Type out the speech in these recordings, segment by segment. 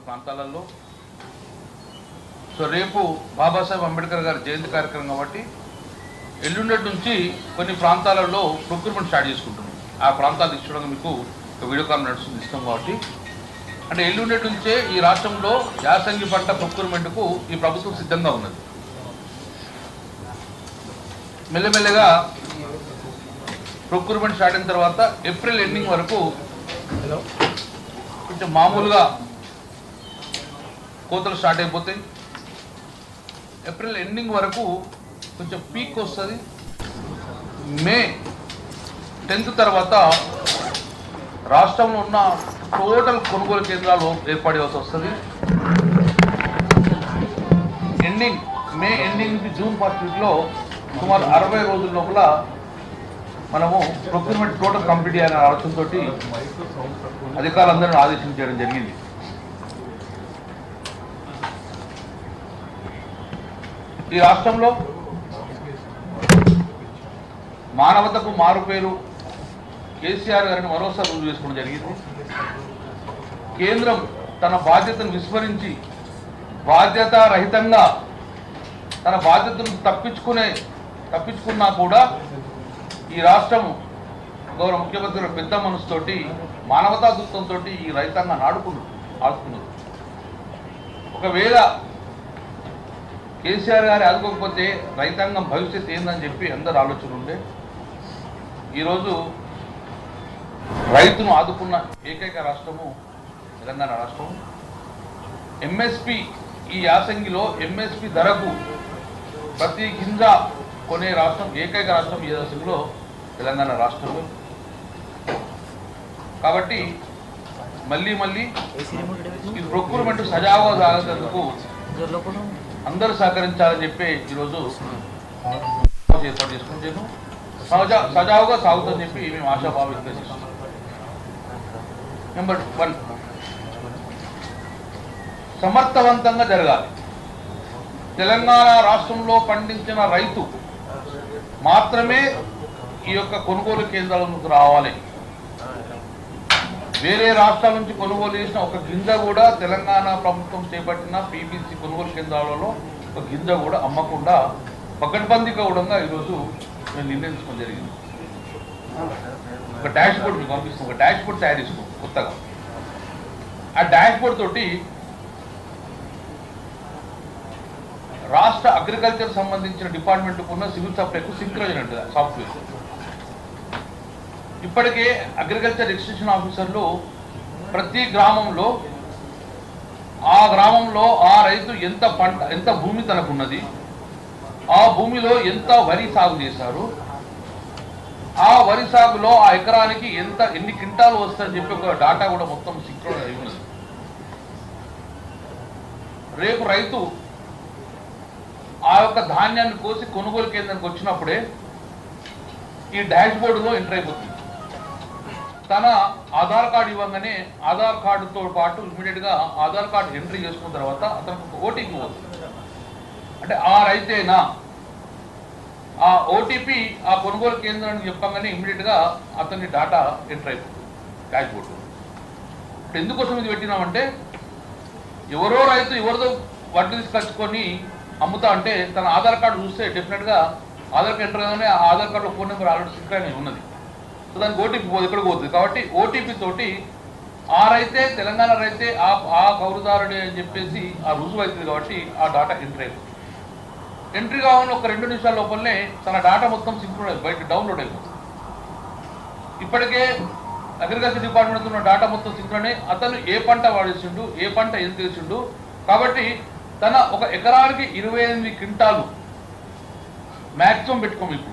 ప్రాంతాలలో. సో రేపు బాబాసాహెబ్ అంబేద్కర్ గారి జయంతి కార్యక్రమం కాబట్టి ఎల్లుండటి నుంచి కొన్ని ప్రాంతాలలో ప్రొక్యూర్మెంట్ స్టార్ట్ చేసుకుంటున్నాం. ఆ ప్రాంతాలు ఇచ్చడం మీకు వీడియో కాన్ఫరెన్స్ ఇస్తాం కాబట్టి అంటే ఎల్లుండటి నుంచే ఈ రాష్ట్రంలో యాసంగి పంట ప్రొక్యూర్మెంట్కు ఈ ప్రభుత్వం సిద్ధంగా ఉన్నది. మెల్లమెల్లగా ప్రొక్యూర్మెంట్ స్టార్ట్ అయిన తర్వాత ఏప్రిల్ ఎండింగ్ వరకు కొంచెం మామూలుగా కోతలు స్టార్ట్ అయిపోతాయి. ఏప్రిల్ ఎండింగ్ వరకు కొంచెం పీక్ వస్తుంది. మే 10th తర్వాత రాష్ట్రంలో ఉన్న టోటల్ కొనుగోలు కేంద్రాలు ఏర్పడవలసి వస్తుంది. మే ఎండింగ్ నుంచి జూన్ 1st వీక్లో సుమారు 60 రోజుల లోపల మనము ప్రొక్యూర్మెంట్ టోటల్ కంప్లీట్ చేయాలనే ఆలోచనతో అధికారులందరినీ ఆదేశించడం జరిగింది. ఈ రాష్ట్రంలో మానవతకు మారుపేరు కేసీఆర్ గారిని మరోసారి రుజువు చేసుకోవడం జరిగింది. కేంద్రం తన బాధ్యతను విస్మరించి బాధ్యతారహితంగా తన బాధ్యతను తప్పించుకున్నా కూడా ఈ రాష్ట్రం గౌరవ ముఖ్యమంత్రి పెద్ద మనసుతోటి మానవతా దృక్పథంతో ఈ రైతాంగాన్ని ఆడుకున్నారు. ఒకవేళ కేసీఆర్ గారు ఆదుకోకపోతే రైతాంగం భవిష్యత్తు ఏందని చెప్పి అందరు ఆలోచన ఉండే ఈరోజు రైతును ఆదుకున్న ఏకైక రాష్ట్రము తెలంగాణ రాష్ట్రం. ఎంఎస్పి ఈ యాసంగిలో ఎంఎస్పి ధరకు ప్రతి గింజ కొనే రాష్ట్రం ఏకైక రాష్ట్రం ఈ యాసంగిలో తెలంగాణ రాష్ట్రంలో. కాబట్టి మళ్ళీ ఈ ప్రొక్యూర్మెంట్ సజావుగా సాగేందుకు అందరూ సహకరించాలని చెప్పి ఈరోజు ఏర్పాటు చేసుకుంటాను. సజావుగా సాగుతుందని చెప్పి మేము ఆశాభావం వ్యక్తం చేస్తున్నాం. నెంబర్ 1 సమర్థవంతంగా జరగాలి. తెలంగాణ రాష్ట్రంలో పండించిన రైతు మాత్రమే ఈ యొక్క కొనుగోలు కేంద్రాలకు రావాలి. వేరే రాష్ట్రాల నుంచి కొనుగోలు చేసిన ఒక గింజ కూడా తెలంగాణ ప్రభుత్వం చేపట్టిన పీపీసీ కొనుగోలు కేంద్రాలలో ఒక గింజ కూడా అమ్మకుండా పకడ్బందీగా కూడా ఈరోజు మేము నిర్ణయించుకోవడం జరిగింది. ఒక డాష్ బోర్డ్ మీకు పంపిస్తాం. ఒక డాష్ బోర్డ్ తయారు చేసుకో కొత్తగా. ఆ డాష్ బోర్డ్ తోటి రాష్ట్ర అగ్రికల్చర్ సంబంధించిన డిపార్ట్మెంట్కు ఉన్న సివిల్ సప్లైకు సింక్రజన్ ఉంటుంది సాఫ్ట్వేర్. ఇప్పటికే అగ్రికల్చర్ ఎక్స్టెన్షన్ ఆఫీసర్లు ప్రతి గ్రామంలో ఆ రైతు ఎంత భూమి తనకున్నది, ఆ భూమిలో ఎంత వరి సాగు చేశారు, ఆ వరి సాగులో ఆ ఎకరానికి ఎన్ని క్వింటాలు వస్తాయని చెప్పి ఒక డాటా కూడా మొత్తం సింక్రోనైజ్ అయి ఉన్నది. రేపు రైతు ఆ యొక్క ధాన్యాన్ని కోసి కొనుగోలు కేంద్రానికి వచ్చినప్పుడే ఈ డాష్ బోర్డులో ఎంటర్ అయిపోతుంది. తన ఆధార్ కార్డు ఇవ్వగానే ఆధార్ కార్డుతో పాటు ఇమీడియట్గా ఆధార్ కార్డు ఎంట్రీ చేసుకున్న తర్వాత అతనికి ఓటీపీ వస్తుంది. అంటే ఆ రైతేనా ఆ ఓటీపీ ఆ కొనుగోలు కేంద్రానికి చెప్పగానే ఇమీడియట్గా అతని డాటా ఎంటర్ అయిపోతుంది డాష్ బోర్డు. అంటే ఎందుకోసం ఇది పెట్టినామంటే ఎవరో రైతు ఎవరిదో వడ్డీ తీసుకొచ్చుకొని అమ్ముతా అంటే తన ఆధార్ కార్డు చూస్తే డెఫినెట్గా ఆధార్ కార్డు ఎంటర్ కాగానే ఆ ఆధార్ కార్డులో ఫోన్ నెంబర్ ఆల్రెడీ సింక్రైన్ ఉన్నది. సో దానికి ఓటీపీ ఎక్కడికి పోతుంది. కాబట్టి ఓటీపీ తోటి ఆ రైతే తెలంగాణ రైతే ఆ కౌలుదారుడే అని చెప్పేసి ఆ రుజువు అవుతుంది. కాబట్టి ఆ డాటా ఎంట్రీ అయిపోతుంది. ఎంట్రీ కావాలని ఒక 2 నిమిషాల లోపలనే తన డాటా మొత్తం సింక్రోనైజ్ బయట డౌన్లోడ్ అయిపోతుంది. ఇప్పటికే అగ్రికల్చర్ డిపార్ట్మెంట్ ఉన్న డాటా మొత్తం సింక్రోనైజ్ అతను ఏ పంట వాడేసిండు, ఏ పంట ఎంత వేసిండు. కాబట్టి తన ఒక ఎకరానికి 28 క్వింటాలు మ్యాక్సిమం పెట్టుకోము. ఇప్పుడు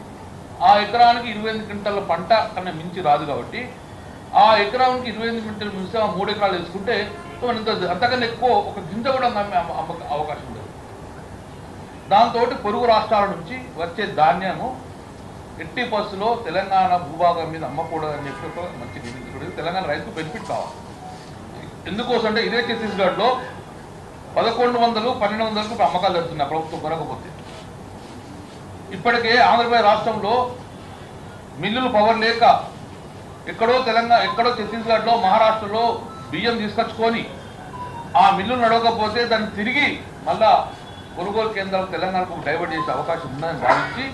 ఆ ఎకరానికి 28 క్వింటాల పంట కన్నా మించి రాదు. కాబట్టి ఆ ఎకరానికి 28 క్వింటాలు మించి 3 ఎకరాలు వేసుకుంటే అంతకన్నా ఎక్కువ ఒక గింజ కూడా అవకాశం ఉండదు. దాంతో పొరుగు రాష్ట్రాల నుంచి వచ్చే ధాన్యము ఎట్టి పరిస్థితుల్లో తెలంగాణ భూభాగం మీద అమ్మకూడదని చెప్పి ఒక మంచి నిర్ణయించుకోవడం తెలంగాణ రైతుకు బెనిఫిట్ కావాలి. ఎందుకోసం అంటే ఇదే ఛత్తీస్గఢ్లో 1100, 1200కు అమ్మకాలు జరుగుతున్నాయి ప్రభుత్వం కొనకపోతే. ఇప్పటికే ఆంధ్రప్రదేశ్ రాష్ట్రంలో మిల్లులు పవర్ లేక ఎక్కడో ఛత్తీస్గఢ్లో, మహారాష్ట్రలో బియ్యం తీసుకొచ్చుకొని ఆ మిల్లు నడవకపోతే దాన్ని తిరిగి మళ్ళా కొనుగోలు కేంద్రాలు తెలంగాణకు డైవర్ట్ చేసే అవకాశం ఉందని భావించి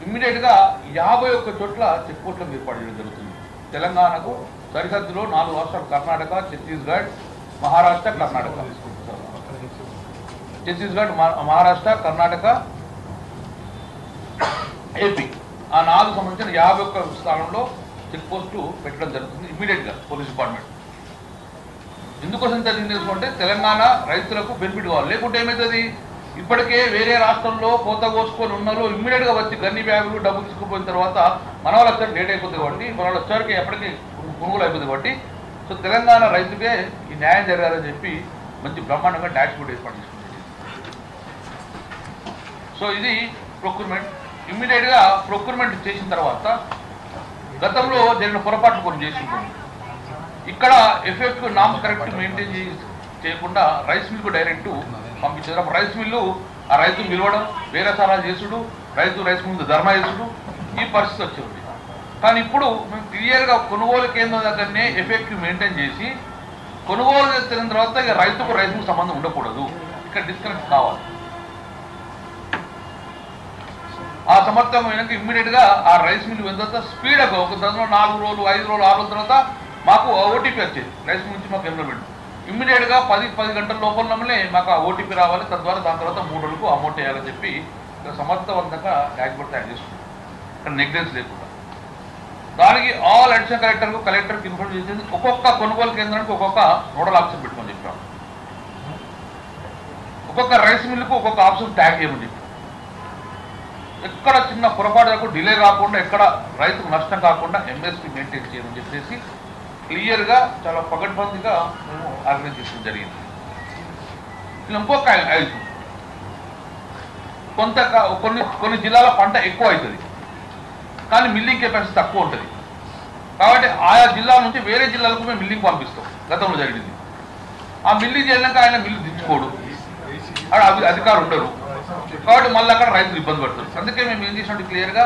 ఇమ్మీడియట్గా 51 చోట్ల చెక్ పోస్టులను ఏర్పాటు చేయడం జరుగుతుంది. తెలంగాణకు సరిహద్దులో 4 రాష్ట్రాలు కర్ణాటక, ఛత్తీస్గఢ్, మహారాష్ట్ర, కర్ణాటక. ఛత్తీస్గఢ్, మహారాష్ట్ర, కర్ణాటక, ఏపీ ఆ 4 సంబంధించిన 51 స్థానంలో చెక్ పోస్టు పెట్టడం జరుగుతుంది ఇమ్మీడియట్గా పోలీస్ డిపార్ట్మెంట్. ఎందుకోసం తెలుసుకుంటే తెలంగాణ రైతులకు బెనిఫిట్ కావాలి. లేకుంటే ఏమవుతుంది, ఇప్పటికే వేరే రాష్ట్రంలో కోత కోసుకొని ఉన్నారు ఇమ్మీడియట్గా వచ్చి గన్ని బ్యాగులు డబ్బులు తీసుకుపోయిన తర్వాత మన వాళ్ళు వచ్చారు లేట్ అయిపోతుంది కాబట్టి మన వాళ్ళు వచ్చారికి ఎప్పటికీ కొనుగోలు అయిపోతుంది కాబట్టి సో తెలంగాణ రైతుకే ఈ న్యాయం జరగాలని చెప్పి మంచి బ్రహ్మాండంగా డాష్ బోర్డ్ ఏర్పాటు చేసుకుంటుంది. సో ఇది ప్రొక్యూర్మెంట్. ఇమ్మీడియట్గా ప్రొక్యూర్మెంట్ చేసిన తర్వాత గతంలో జరిగిన పొరపాట్లు కొన్ని చేసుకుంటుంది. ఇక్కడ ఎఫెక్టివ్ నామ్స్ కరెక్ట్ మెయింటైన్ చేయకుండా రైస్ మిల్కు డైరెక్ట్ పంపించారు. అప్పుడు రైస్ మిల్లు ఆ రైతు నిలవడం, వేరే సారాలు చేసుడు, రైస్ మిల్లు ధర్నా చేసుడు, ఈ పరిస్థితి వచ్చింది. కానీ ఇప్పుడు మేము క్లియర్గా కొనుగోలు కేంద్రం దగ్గరనే ఎఫెక్టివ్ మెయింటైన్ చేసి కొనుగోలు చేసిన తర్వాత ఇక రైతుకు రైస్ మిల్కు సంబంధం ఉండకూడదు, ఇక్కడ డిస్కనెక్ట్ కావాలి. ఆ సమర్థమైనాక ఇమ్మీడియట్గా ఆ రైస్ మిల్ వెళ్ళిన తర్వాత స్పీడ్గా ఒక దానిలో 4 రోజులు 5 రోజులు 6 రోజుల తర్వాత మాకు ఓటీపీ వచ్చేది రైస్ మిల్ నుంచి మాకు ఎంప్లాయ్మెంట్. ఇమ్మీడియట్గా 10 గంటల లోపలనే మాకు ఆ ఓటీపీ రావాలి. తద్వారా దాని తర్వాత 3 రోజులకు అమౌంట్ వేయాలని చెప్పి సమర్థవంతంగా డాష్బోర్డ్ తయారు చేసుకుంటాం, ఇక్కడ నెగ్లెన్స్ లేకుండా. దానికి ఆల్ అడిషనల్ కలెక్టర్కి ఇన్ఫార్మ్ చేసేది ఒక్కొక్క కొనుగోలు కేంద్రానికి ఒక్కొక్క నోడల్ ఆప్షన్ పెట్టుకొని చెప్పాం. ఒక్కొక్క రైస్ మిల్లుకు ఒక్కొక్క ఆప్షన్ ట్యాగ్ చేయమని చెప్పాం. ఎక్కడ చిన్న పొరపాటుకు డిలే కాకుండా, ఎక్కడ రైతుకు నష్టం కాకుండా ఎంఎస్పీ మెయింటైన్ చేయమని చెప్పేసి క్లియర్గా చాలా పగడ్బందీగా మేము ఆర్గనైజ్ చేయడం జరిగింది. ఇలా ఇంకొక ఐదు కొన్ని జిల్లాల పంట ఎక్కువ అవుతుంది కానీ మిల్లింగ్ కెపాసిటీ తక్కువ ఉంటుంది కాబట్టి ఆయా జిల్లాల నుంచి వేరే జిల్లాలకు మేము మిల్లింగ్ పంపిస్తాం. గతంలో జరిగింది. ఆ మిల్లింగ్ చేయాక ఆయన మిల్లు దించుకోడు, అధికారులు ఉండరు కాబట్టి మళ్ళీ అక్కడ రైతులు ఇబ్బంది పడతారు. అందుకే మేము ఏం చేసినట్టు క్లియర్గా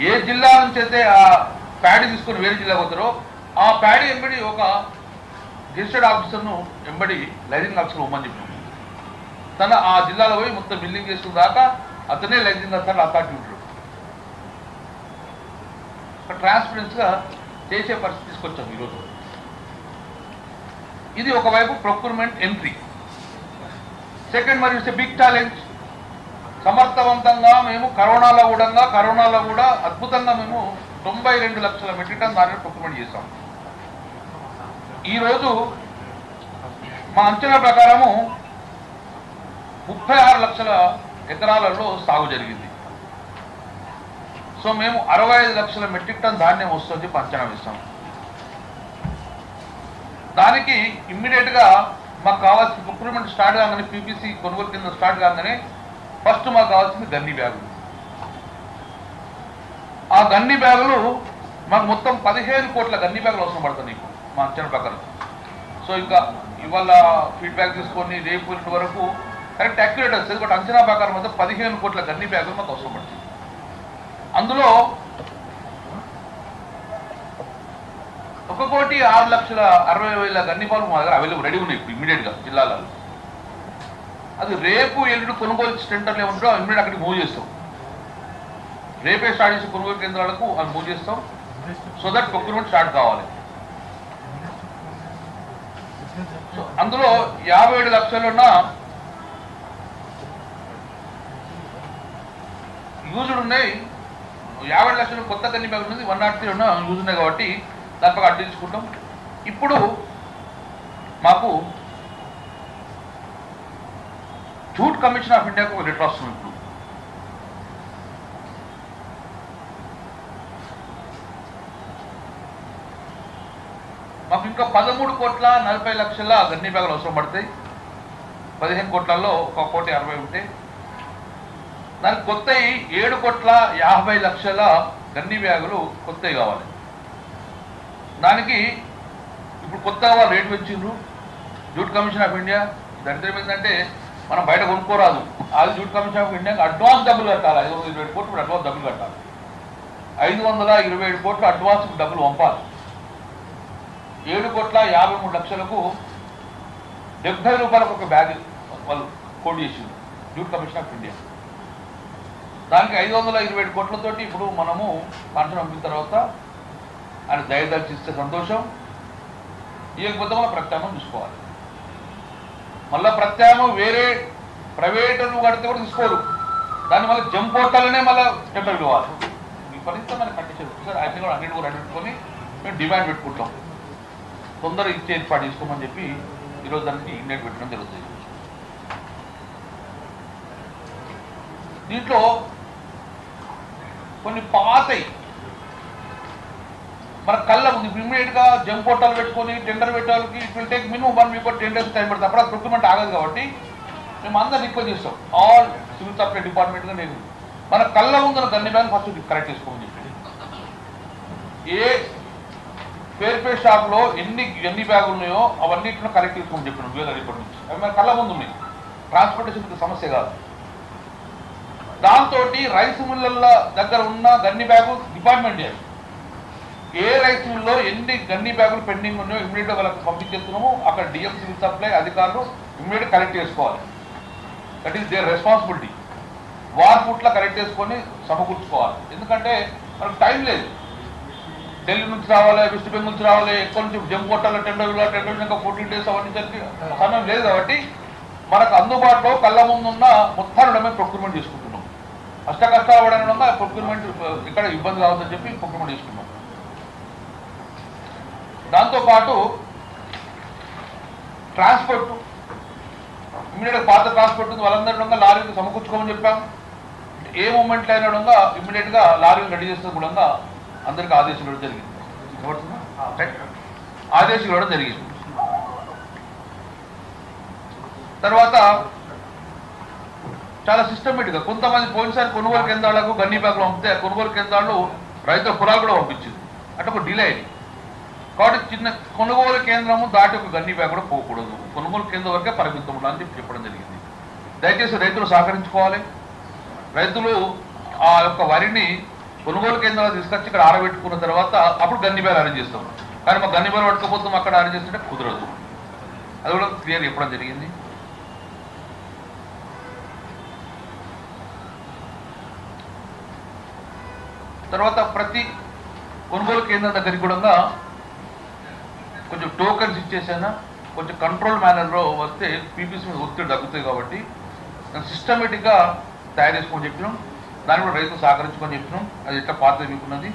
ఏ జిల్లా నుంచి అయితే ఆ ప్యాడీ తీసుకొని వేరే జిల్లాకు వస్తారో ఆ ప్యాడీ ఎంబడి ఒక గెజిటెడ్ ఆఫీసర్ను ఎంబడి లైజింగ్ ఆఫీసర్ ఇవ్వమని చెప్పాం. తన ఆ జిల్లాలో పోయి మొత్తం బిల్లింగ్ చేసుకున్న దాకా అతనే లైజింగ్ ఆఫీసర్ అథారిటీ ఉంటాడు. ట్రాన్స్పరెన్స్గా చేసే పరిస్థితి తీసుకొచ్చాం ఈరోజు. ఇది ఒకవైపు ప్రొక్యూర్మెంట్ ఎంట్రీ. సెకండ్ మరి ఇట్స్ బిగ్ ఛాలెంజ్. సమర్థవంతంగా మేము కరోనాలో కూడా అద్భుతంగా మేము 92 లక్షల మెట్రిక్ టన్ ధాన్యం ప్రొక్యూర్మెంట్ చేశాం. ఈరోజు మా అంచనా ప్రకారము 36 లక్షల ఎకరాలలో సాగు జరిగింది. సో మేము 65 లక్షల మెట్రిక్ టన్ ధాన్యం వస్తుంది అంచనా వేస్తాం. దానికి ఇమ్మీడియట్గా మాకు కావాల్సిన ప్రొక్యూర్మెంట్ స్టార్ట్ కాగానే, పీపీసీ కొనుగోలు కింద స్టార్ట్ కాగానే ఫస్ట్ మాకు కావాల్సింది గన్ని బ్యాగులు. ఆ గన్ని బ్యాగులు మాకు మొత్తం 15 కోట్ల గన్ని బ్యాగులు అవసరం పడుతుంది మా అంచనా ప్రకారం. సో ఇంకా ఇవాళ ఫీడ్బ్యాక్ తీసుకొని రేపు వరకు కరెక్ట్ అక్యురేట్ వస్తుంది. బట్ అంచనా ప్రకారం అయితే 15 కోట్ల గన్ని బ్యాగులు మాకు అవసరం పడుతుంది. అందులో 1,06,60,000 గన్ని పాలు మా దగ్గర అవైలబుల్ రెడీ ఉన్నాయి ఇప్పుడు ఇమ్మీడియట్గా జిల్లాలలో. అది రేపు ఎల్లుండి కొనుగోలు సెంటర్లు ఏముంటారో ఇమ్మీడియట్ అక్కడికి మూవ్ చేస్తాం. రేపే స్టార్ట్ చేసే కొనుగోలు కేంద్రాలకు అది మూవ్ చేస్తాం. సో దట్ ప్రొక్యూర్మెంట్ స్టార్ట్ కావాలి. సో అందులో 57 లక్షలున్న యూజ్డ్ ఉన్నాయి, 50 లక్షలు కొత్త గన్ని బ్యాగ్ ఉంది, 103 ఉన్న యూజ్ ఉన్నాయి కాబట్టి దానిపై అడ్డు తీసుకుంటాం. ఇప్పుడు మాకు జూట్ కమిషన్ ఆఫ్ ఇండియాకు ఒక లెటర్ వస్తుంది. ఇప్పుడు మాకు ఇంకా 13,40,00,000 గన్ని బ్యాగులు అవసరం పడతాయి. 15 కోట్లలో 1,60,00,000 ఉంటాయి. దానికి కొత్తవి 7,50,00,000 గన్ని బ్యాగులు కొత్తవి కావాలి. దానికి ఇప్పుడు కొత్తగా వాళ్ళు రేటు పెంచిండ్రు జూట్ కమిషన్ ఆఫ్ ఇండియా. దరిద్రం ఏంటంటే మనం బయట కొనుక్కోరాదు. అది జూట్ కమిషన్ ఆఫ్ ఇండియాకి అడ్వాన్స్ డబ్బులు కట్టాలి. 527 కోట్లు అడ్వాన్స్ డబ్బులు కట్టాలి. 527 కోట్లు అడ్వాన్స్ డబ్బులు పంపాలి. 7,53,00,000 70 రూపాయలకు ఒక బ్యాగ్ వాళ్ళు కోడ్ చేసింది డ్యూటీ కమిషన్ ఆఫ్ ఇండియా. దానికి 527 కోట్లతోటి ఇప్పుడు మనము కాంట్రాక్ట్ పంపిన తర్వాత ఆయన దయదలిచి ఇస్తే సంతోషం, ఇవ్వకపోతే మళ్ళీ ప్రత్యామ్నాయం చూసుకోవాలి. మళ్ళీ ప్రత్యామ్నాయం వేరే ప్రైవేటు కడితే కూడా తీసుకోరు, దాన్ని మళ్ళీ జంప్ పోర్టల్నే మళ్ళీ టెండర్ ఇవ్వాలి. విపరీతమైన కండిషన్ సార్. అన్ని కూడా అన్నిటి కూడా అడ్డుకొని మేము డిమాండ్ పెట్టుకుంటాం, తొందరగా ఇచ్చే ఏర్పాటు చేసుకోమని చెప్పి ఈరోజు దానికి ఇండెంట్ పెట్టడం జరుగుతుంది. దీంట్లో కొన్ని పాతయి మన కళ్ళ ఉంది. ఇమ్మీడియట్గా జంప్ పోర్టల్ పెట్టుకొని టెండర్ పెట్టడానికి it will take minimum 1 week 10 days time పడుతుంది. అప్పుడు ప్రొక్యూర్మెంట్ ఆగదు కాబట్టి మేము అందరూ రిక్వెస్ట్ చేస్తాం, ఆల్ సివిల్ సప్లై డిపార్ట్మెంట్గా నేను మన కళ్ళ ముందు గన్ని బ్యాగ్ ఫస్ట్ కరెక్ట్ చేసుకోమని చెప్పి, ఏ ఫేర్ షాప్లో ఎన్ని బ్యాగులు ఉన్నాయో అవన్నిటిని కరెక్ట్ చేసుకోమని చెప్పినాం వేల రిపోర్ట్ నుంచి. అవి మన కళ్ళ ముందు ఉన్నాయి, ట్రాన్స్పోర్టేషన్ సమస్య కాదు. దాంతో రైస్ మిల్లల దగ్గర ఉన్న గన్ని బ్యాగు డిపార్ట్మెంట్ చేయాలి. ఏ రైస్ మిల్లో ఎన్ని గన్ని బ్యాగులు పెండింగ్ ఉన్నాయో ఇమ్మీడియట్గా వాళ్ళకి పంపించేస్తున్నాము. అక్కడ డిఎం సివిల్ సప్లై అధికారులు ఇమ్మీడియట్ కరెక్ట్ చేసుకోవాలి. That is their responsibility. వార్ ఫుట్లా కరెక్ట్ చేసుకొని సమకూర్చుకోవాలి. ఎందుకంటే మనకు టైం లేదు, ఢిల్లీ నుంచి రావాలి, వెస్ట్ బెంగాల్ నుంచి రావాలి, ఎక్కడి నుంచి జంప్ కొట్టాలి, టెండర్ ఇంకా 14 days అవన్నీ సమయం లేదు. కాబట్టి మనకు అందుబాటులో కళ్ళ ముందున్న మొత్తాన్ని మేము ప్రొక్యూర్మెంట్ చేసుకుంటున్నాం. అష్ట కష్టాలు పడకుండా ప్రొక్యూర్మెంట్ ఇక్కడ ఇబ్బంది కావద్దని చెప్పి ప్రొక్యూర్మెంట్ చేసుకున్నాం. దాంతోపాటు ట్రాన్స్పోర్ట్ ఇమ్మీడియట్గా పాత ట్రాన్స్పోర్ట్ ఉంది, వాళ్ళందరూ లారీలు సమకూర్చుకోమని చెప్పాం. ఏ మూమెంట్లో అయినా ఇమ్మీడియట్గా లారీలు రెడీ చేసిన కూడా అందరికీ ఆదేశాలు ఇవ్వడం జరిగింది. ఆదేశాలు ఇవ్వడం జరిగింది. తర్వాత చాలా సిస్టమేటిక్గా కొంతమంది పోయినసారి కొనుగోలు కేంద్రాలకు గన్ని బ్యాగులు పంపితే కొనుగోలు కేంద్రాలు రైతుల పొలాలు కూడా పంపించింది, అంటే ఒక డిలే అయింది. కాబట్టి చిన్న కొనుగోలు కేంద్రము దాటి ఒక గన్ని బ్యాగ్ కూడా పోకూడదు, కొనుగోలు కేంద్రం వరకే పరిమితం ఉండాలని చెప్పి చెప్పడం జరిగింది. దయచేసి రైతులు సహకరించుకోవాలి. రైతులు ఆ యొక్క వరిని కొనుగోలు కేంద్రాలు తీసుకొచ్చి ఇక్కడ ఆరబెట్టుకున్న తర్వాత అప్పుడు గన్ని బ్యాగ్ అరేంజ్ చేస్తాం. కానీ మా గన్ని బ్యాగ్ పట్టుకపోతాం అక్కడ అరేంజ్ చేస్తుంటే కుదరదు. అది కూడా క్లియర్ చెప్పడం జరిగింది. తర్వాత ప్రతి కొనుగోలు కేంద్రం దగ్గరికి కూడా కొంచెం టోకన్స్ ఇచ్చేసైనా కొంచెం కంట్రోల్ మేనర్లో వస్తే పీపీసీ మీద ఒత్తిడి తగ్గుతాయి. కాబట్టి సిస్టమేటిక్గా తయారు చేసుకోమని చెప్పినాం. దాన్ని కూడా రైతులు సహకరించుకొని చెప్పినాం. అది ఎట్లా పాత మీకున్నది.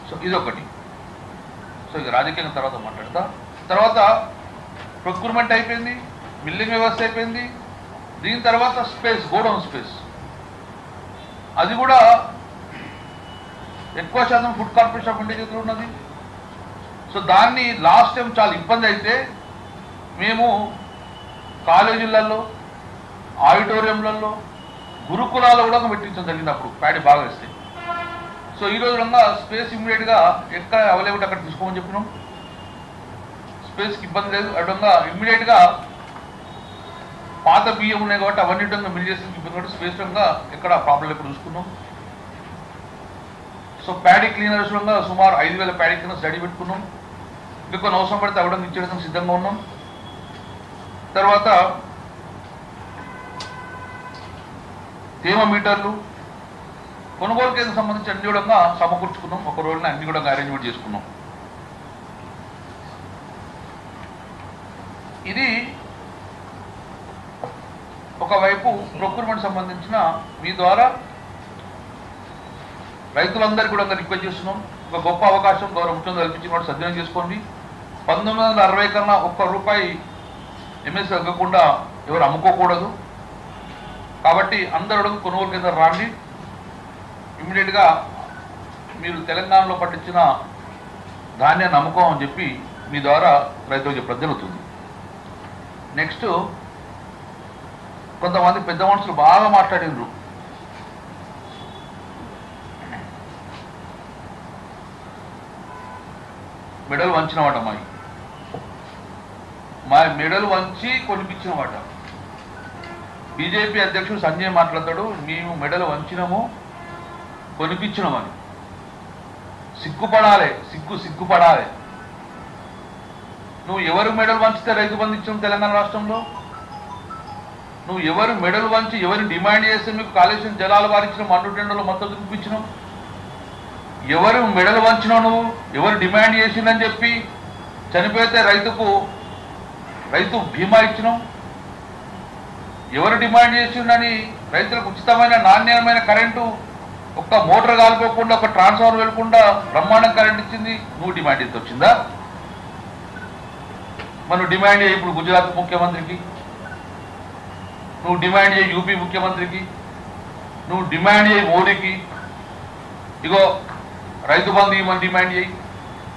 సో ఇదొకటి. సో ఇది రాజకీయం తర్వాత మాట్లాడతా. తర్వాత ప్రొక్యూర్మెంట్ అయిపోయింది, బిల్డింగ్ వ్యవస్థ అయిపోయింది. దీని తర్వాత స్పేస్, గోడౌన్ స్పేస్, అది కూడా ఎక్కువ శాతం ఫుడ్ కార్పొరేషన్ ఆఫ్ ఇండియా చేతిలో ఉన్నది. సో దాన్ని లాస్ట్ టైం చాలా ఇబ్బంది అయితే మేము కాలేజీలలో, ఆడిటోరియంలలో, గురుకులాల్లో కూడా పెట్టించడం జరిగినప్పుడు ప్యాడీ బాగా వేస్తే. సో ఈ రోజు స్పేస్ ఇమ్మీడియట్గా ఎక్కడ అవైలబుల్ అక్కడ తీసుకోమని చెప్పినాం. స్పేస్కి ఇబ్బంది లేదు. అడ్డంగా ఇమ్మీడియట్గా పాత బియ్యం ఉన్నాయి కాబట్టి అవన్నిటంగా మిల్ చేసి ఇబ్బంది కాబట్టి స్పేస్ రంగా ఎక్కడ ప్రాబ్లం ఎక్కడ చూసుకున్నాం. సో ప్యాడీ క్లీనర్స్ రంగా సుమారు 5,000 ప్యాడీ క్లీనర్స్ రెడీ పెట్టుకున్నాం. ఇంకా కొన్ని అవసరం పడితే అవ్వడం ఇచ్చేయడానికి సిద్ధంగా ఉన్నాం. తర్వాత థర్మోమీటర్లు, కొనుగోలు కేంద్రం సంబంధించి అన్ని కూడా సమకూర్చుకున్నాం. ఒక రోజున అన్ని కూడా అరేంజ్మెంట్ చేసుకున్నాం. ఇది ఒకవైపు ప్రొక్యూర్మెంట్ సంబంధించిన మీ ద్వారా రైతులందరికీ కూడా రిక్వెస్ట్ చేస్తున్నాం. ఒక గొప్ప అవకాశం గౌరవ ముఖ్యమంత్రి కల్పించిన వాడు సద్వినియోగం చేసుకోండి. 1960 కన్నా ₹1 ఎంఎస్ తగ్గకుండా ఎవరు అమ్ముకోకూడదు. కాబట్టి అందరూ కొనుగోలు కేంద్రం రాండి. ఇమ్మీడియట్గా మీరు తెలంగాణలో పట్టించిన ధాన్యాన్ని అమ్ముకోమని చెప్పి మీ ద్వారా రైతులకు చెప్పడం జరుగుతుంది. నెక్స్ట్, కొంతమంది పెద్ద మనుషులు బాగా మాట్లాడినరు. మెడలు వంచిన వాటమ్మాయి మా మెడలు వంచి కొనిపించినమాట. బీజేపీ అధ్యక్షుడు సంజయ్ మాట్లాడతాడు, మేము మెడలు వంచినము కొనిపించినామని. సిగ్గుపడాలి, సిగ్గుపడాలి. నువ్వు ఎవరు మెడలు వంచితే రైతు బంధు ఇచ్చావు తెలంగాణ రాష్ట్రంలో? నువ్వు ఎవరు మెడలు వంచి ఎవరు డిమాండ్ చేస్తే మీకు కాళేశ్వరం జలాలు వారించిన మన్ను టెండర్లో మొత్తం చూపించినావు? ఎవరు మెడలు వంచినావు? నువ్వు ఎవరు డిమాండ్ చేసిందని చెప్పి చనిపోతే రైతు బీమా ఇచ్చినావు? ఎవరు డిమాండ్ చేసిందని రైతులకు ఉచితమైన నాణ్యమైన కరెంటు, ఒక్క మోటార్ కాలిపోకుండా ఒక ట్రాన్స్ఫార్మర్ వెళ్ళకుండా బ్రహ్మాండం కరెంట్ ఇచ్చింది. నువ్వు డిమాండ్ చేసి వచ్చిందా? మనం డిమాండ్ చేయి ఇప్పుడు గుజరాత్ ముఖ్యమంత్రికి, నువ్వు డిమాండ్ చేయి యూపీ ముఖ్యమంత్రికి, నువ్వు డిమాండ్ చేయి మోడీకి. ఇగో రైతు బంధు ఇవ్వమని డిమాండ్ చేయి,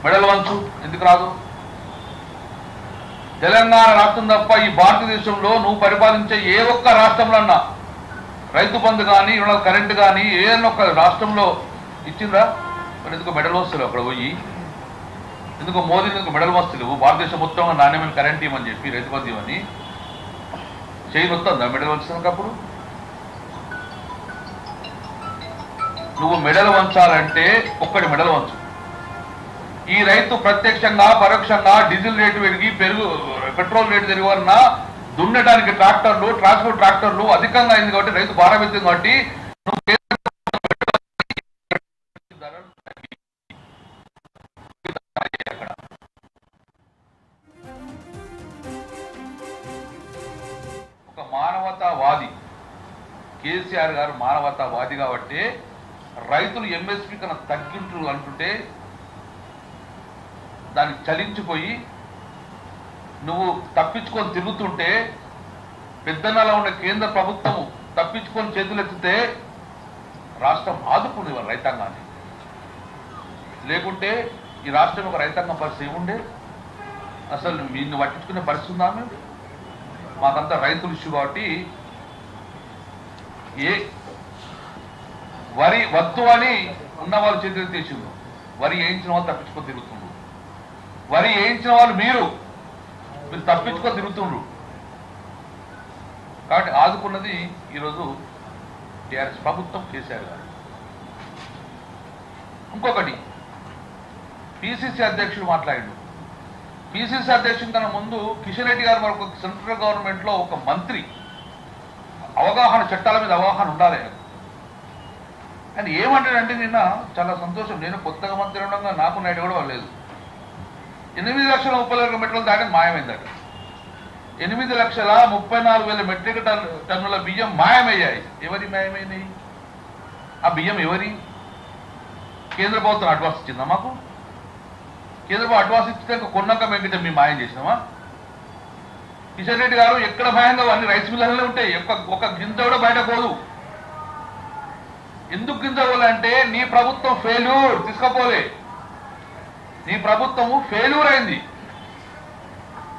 మెడల్ వంచు. ఎందుకు రాదు? తెలంగాణ రాష్ట్రం తప్ప ఈ భారతదేశంలో నువ్వు పరిపాలించే ఏ ఒక్క రాష్ట్రంలో అన్నా రైతు బంధు కానీ కరెంటు కానీ ఏదైనా ఒక రాష్ట్రంలో ఇచ్చిందా? మరి ఎందుకు మెడల్ వస్తలేవు అక్కడ పోయి? ఎందుకు మోదీ ఎందుకు మెడల్ వస్తలేవు? భారతదేశం మొత్తంగా నాణ్యమైన కరెంట్ ఇవ్వమని చెప్పి రైతు బంధు ఇవ్వని చేయి వస్తుందా మెడల్ వంచినప్పుడు? నువ్వు మెడల్ వంచాలంటే ఒక్కటి మెడల్ వంచు. ఈ రైతు ప్రత్యక్షంగా పరోక్షంగా డీజిల్ రేటు పెరిగి పెట్రోల్ రేటు పెరిగి వలన దున్నడానికి ట్రాక్టర్లు ట్రాన్స్పోర్ట్ ట్రాక్టర్లు అధికంగా అయింది కాబట్టి రైతు భారపెత్తింది కాబట్టి ఒక మానవతావాది కేసీఆర్ గారు మానవతావాది కాబట్టి రైతులు ఎంఎస్పీ కన్నా తగ్గించు అంటుంటే దానికి చలించిపోయి నువ్వు తప్పించుకొని తిరుగుతుంటే పెద్దనలా ఉన్న కేంద్ర ప్రభుత్వము తప్పించుకొని చేతులెత్తితే రాష్ట్రం ఆదుకునేవారు రైతాంగాన్ని. లేకుంటే ఈ రాష్ట్రం ఒక రైతాంగం పరిస్థితి ఏముండే? అసలు నిన్ను పట్టించుకునే పరిస్థితి ఉందా? మేము మాకంతా రైతులు ఇష్యూ కాబట్టి వరి వద్దు అని ఉన్న వాళ్ళు చేతులు తీసిండు, వరి వేయించిన వాళ్ళు తప్పించుకొని తిరుగుతుండ్రు. వరి వేయించిన వాళ్ళు మీరు తప్పించుకొని తిరుగుతుండ్రు. కాబట్టి ఆదుకున్నది ఈరోజు టీఆర్ఎస్ ప్రభుత్వం, కేసీఆర్ గారు. ఇంకొకటి పిసిసి అధ్యక్షుడు మాట్లాడాడు. పిసిసి అధ్యక్షుడు కన్నా ముందు కిషన్ రెడ్డి గారు మనకు సెంట్రల్ గవర్నమెంట్లో ఒక మంత్రి, అవగాహన చట్టాల మీద అవగాహన ఉండాలి. కానీ ఏమంటాడంటే నిన్న చాలా సంతోషం, నేను కొత్తగా మంత్రి ఉండగా నాకు నైట్ కూడా లేదు. 8,30,000 మెట్రికల్ దాటి మాయమైందట. 8,34,000 మెట్రిక్ టన్నుల బియ్యం మాయమయ్యాయి. ఎవరి మాయమైనాయి? ఆ బియ్యం ఎవరి? కేంద్ర ప్రభుత్వం అడ్వాన్స్ ఇచ్చిందా మాకు? కేంద్ర ప్రభుత్వం అడ్వాన్స్ ఇచ్చితే కొన్నాక మేము మేము మాయం చేసినామా? కిషన్ రెడ్డి గారు ఎక్కడ మాయంగా అన్ని రైస్ మిల్లర్లే ఉంటాయి, ఒక గింజ కూడా బయట పోదు. ఎందుకు గింజ పోలంటే నీ ప్రభుత్వం ఫెయిల్యూర్, తీసుకపోలే. నీ ప్రభుత్వము ఫెయిల్యూర్ అయింది.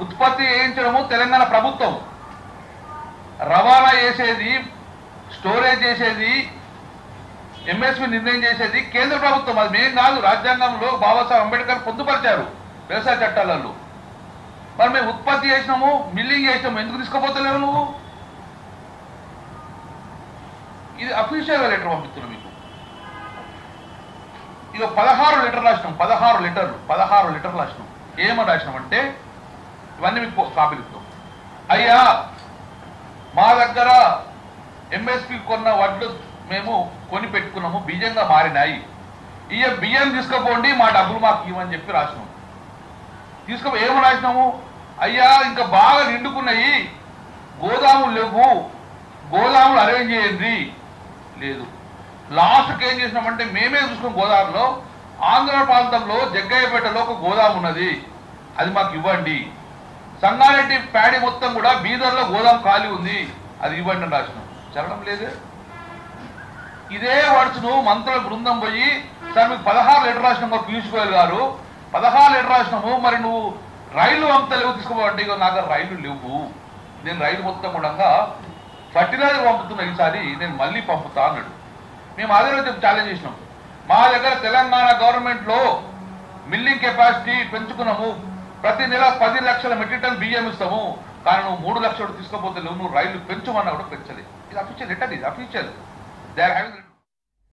ఉత్పత్తి చేయించడము తెలంగాణ ప్రభుత్వం, రవాణా చేసేది, స్టోరేజ్ చేసేది, ఎంఎస్పీ నిర్ణయం చేసేది కేంద్ర ప్రభుత్వం. అది మేం కాదు. రాజ్యాంగంలో బాబాసాహెబ్ అంబేద్కర్ పొందుపరిచారు వ్యవసాయ చట్టాలలో. మరి మేము ఉత్పత్తి చేసినాము, మిల్లింగ్ చేసినాము, ఎందుకు తీసుకోపోతలేవు నువ్వు? ఇది అఫీషియల్గా లెటర్ పంపిస్తున్నాం మీకు. ఇక 16 లీటర్లు రాసినాం, 16 లీటర్లు రాసినాం. ఏమని రాసినాం అంటే ఇవన్నీ మీకు కాపీలు ఇస్తాం. అయ్యా మా దగ్గర ఎంఎస్పీ కొన్న వడ్లు మేము కొని పెట్టుకున్నాము, బియ్యంగా మారినాయి, బియ్యం తీసుకుపోండి, మా డబ్బులు మాకు ఇవ్వని చెప్పి రాసినాము. ఏమని రాసినాము? అయ్యా ఇంకా బాగా నిండుకున్నాయి, గోదాములు లేవు, గోదాములు అరేంజ్ చేయండి. లేదు. లాస్ట్కి ఏం చేసినామంటే మేమే చూసుకున్నాం. గోదావరిలో ఆంధ్ర ప్రాంతంలో జగ్గయ్యపేటలో ఒక గోదాము ఉన్నది, అది మాకు ఇవ్వండి. సంగారెడ్డి ప్యాడీ మొత్తం కూడా బీదర్లో గోదాం ఖాళీ ఉంది, అది ఇవ్వండి అని రాసినాం. చల్లడం లేదు. ఇదే వర్డ్స్ను మంత్రుల బృందం పోయి సార్ మీకు 16 లీటర్ రాసినాము పీయూష్ గోయల్ గారు, 16 లీటర్ రాసినాము, మరి నువ్వు రైలు పంపుతలేవు తీసుకోవాలంటే ఇక నాకు రైలు లేవు, నేను రైలు మొత్తం కూడా ఫర్టిలైజర్ పంపుతున్నా, ఈసారి నేను మళ్ళీ పంపుతా అన్నాడు. మేము అదే రోజు ఛాలెంజ్ చేసినాం. మా దగ్గర తెలంగాణ గవర్నమెంట్లో మిల్లింగ్ కెపాసిటీ పెంచుకున్నాము, ప్రతి నెల 10 లక్షల మెట్రిక్ టన్ బియ్యం ఇస్తాము, కానీ నువ్వు 3 లక్షలు తీసుకోపోతే నువ్వు రైళ్లు పెంచమన్నా కూడా పెంచలేదు. ఇది అఫీషియల్ లెటర్, ఇది అఫీషియల్. They are having